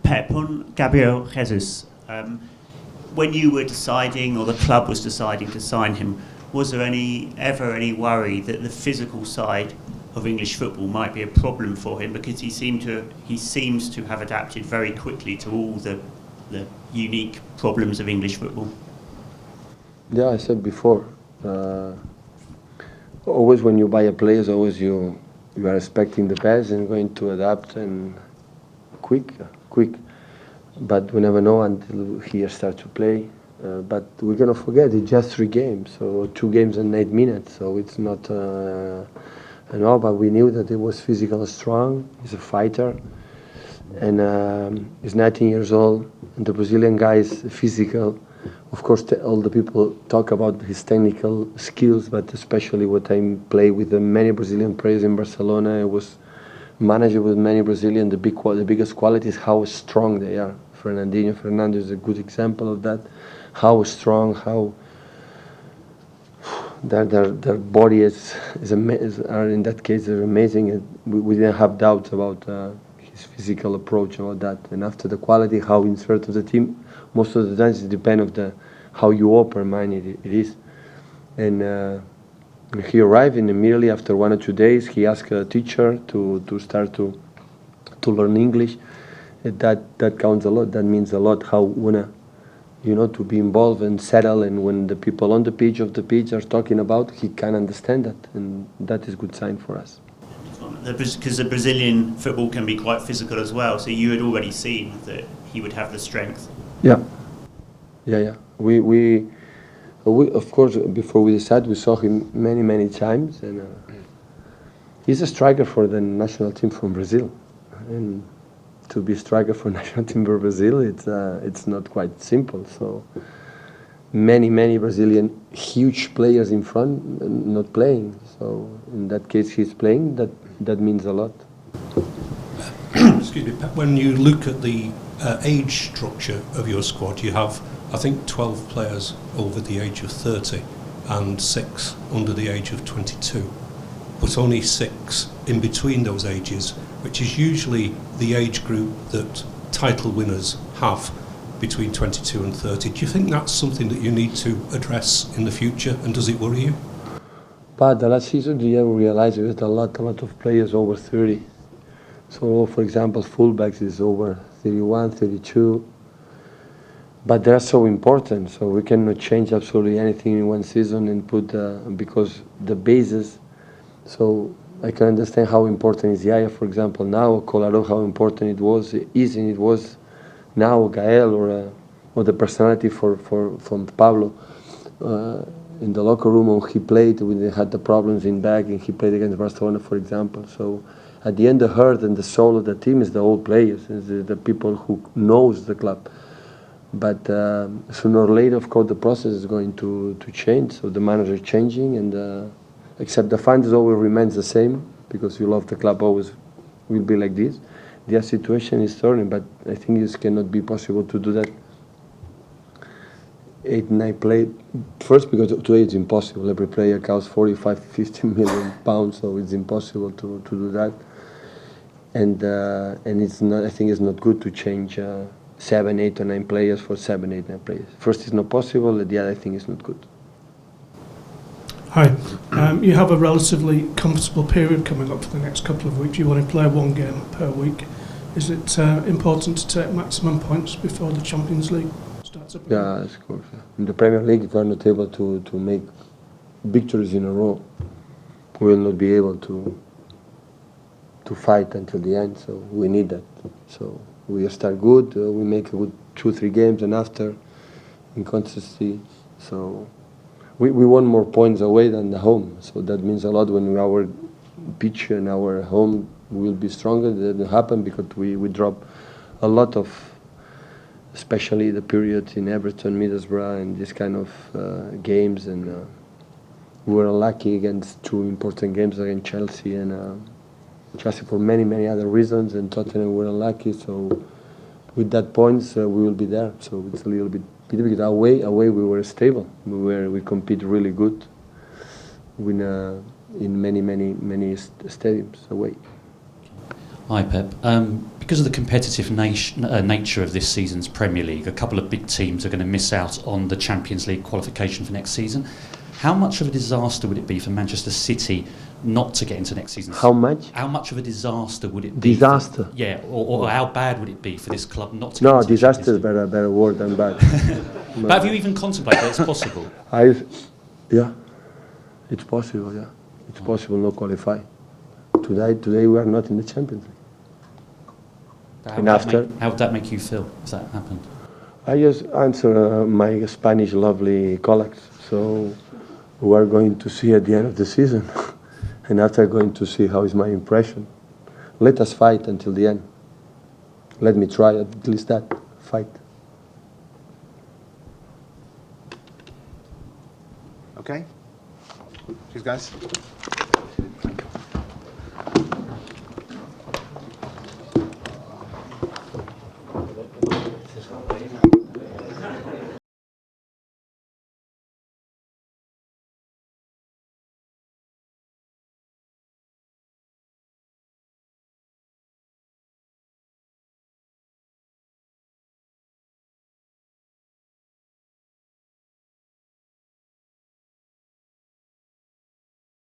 Pep, on Gabriel Jesus, when you were deciding, or the club was deciding to sign him, was there ever any worry that the physical side of English football might be a problem for him, because he seems to have adapted very quickly to all the unique problems of English football? Yeah, I said before, always when you buy a player, always you are expecting the best and going to adapt and quick. But we never know until he starts to play. But we cannot forget, it's just 3 games, so 2 games and 8 minutes, so it's not, but we knew that he was physically strong, he's a fighter, and he's 19 years old, and the Brazilian guy is physical. Of course, all the people talk about his technical skills, but especially what I play with the many Brazilian players in Barcelona, I was manager with many Brazilian, the biggest quality is how strong they are. Fernando is a good example of that. How strong, how their body is in that case, they're amazing. And we didn't have doubts about his physical approach about that. And after the quality, how insert of the team, most of the times it depends on how you open mind it is. And he arrived, and immediately after 1 or 2 days, he asked a teacher to start to learn English. That counts a lot. That means a lot. How to be involved and settle, and when the people on the pitch are talking about, he can understand that, and that is a good sign for us. Because the Brazilian football can be quite physical as well, so you had already seen that he would have the strength. Yeah. We of course, before we decided, we saw him many times, and he's a striker for the national team from Brazil, and to be a striker for national team for Brazil, it's not quite simple. So many Brazilian huge players in front not playing. So in that case, he's playing. That means a lot. Excuse me, Pep, when you look at the age structure of your squad, you have, I think, 12 players over the age of 30 and 6 under the age of 22, but only 6 in between those ages, which is usually the age group that title winners have between 22 and 30. Do you think that's something that you need to address in the future, and does it worry you? But the last season, we realized there was a lot of players over 30. So, for example, fullbacks is over 31, 32. But they're so important, so we cannot change absolutely anything in one season and put, because the basis. So I can understand how important is Yaya, for example, now, Colaro, how important it was now, Gael, or the personality from Pablo. In the locker room when he played, when they had the problems in back, and he played against Barcelona, for example. So at the end, the heart and the soul of the team is the old players, is the people who knows the club. But sooner or later, of course, the process is going to change. So the manager is changing, and except the fans always remains the same, because you love the club, always will be like this. Their situation is turning, but I think it cannot be possible to do that 8-9 play. First, because today it's impossible. Every player costs 45-50 million pounds, so it's impossible to do that. And it's not. I think it's not good to change 7, 8, or 9 players for 7, 8, 9 players. First, it's not possible. And the other, I think, is not good. Hi. You have a relatively comfortable period coming up for the next couple of weeks. You want to play 1 game per week. Is it important to take maximum points before the Champions League starts up? Yeah, of course. In the Premier League, if we are not able to make victories in a row, we will not be able to fight until the end. So we need that. So we start good, we make a good 2-3 games, and after inconsistency. So we want more points away than the home. So that means a lot. When our pitch and our home will be stronger, that didn't happen because we drop a lot of, especially the period in Everton, Middlesbrough, and this kind of games. And we were unlucky against 2 important games against Chelsea and Chelsea for many other reasons, and Tottenham were unlucky. So with that points, we will be there. So it's a little bit because away we were stable. We compete really good. In many stadiums away. Hi, Pep. Because of the competitive nature of this season's Premier League, a couple of big teams are going to miss out on the Champions League qualification for next season. How much of a disaster would it be for Manchester City not to get into next season? How much? How much of a disaster would it be? Disaster? Or how bad would it be for this club not to No, get into disaster the is Champions better word than bad. League? But have you even contemplated that it's possible? Yeah, it's possible, yeah. It's possible not qualify. Today we are not in the Champions League. How would that make you feel if that happened? I just answer my Spanish lovely colleagues. So we are going to see at the end of the season. And after going to see how is my impression. Let us fight until the end. Let me try at least that fight. Okay? Cheers, guys.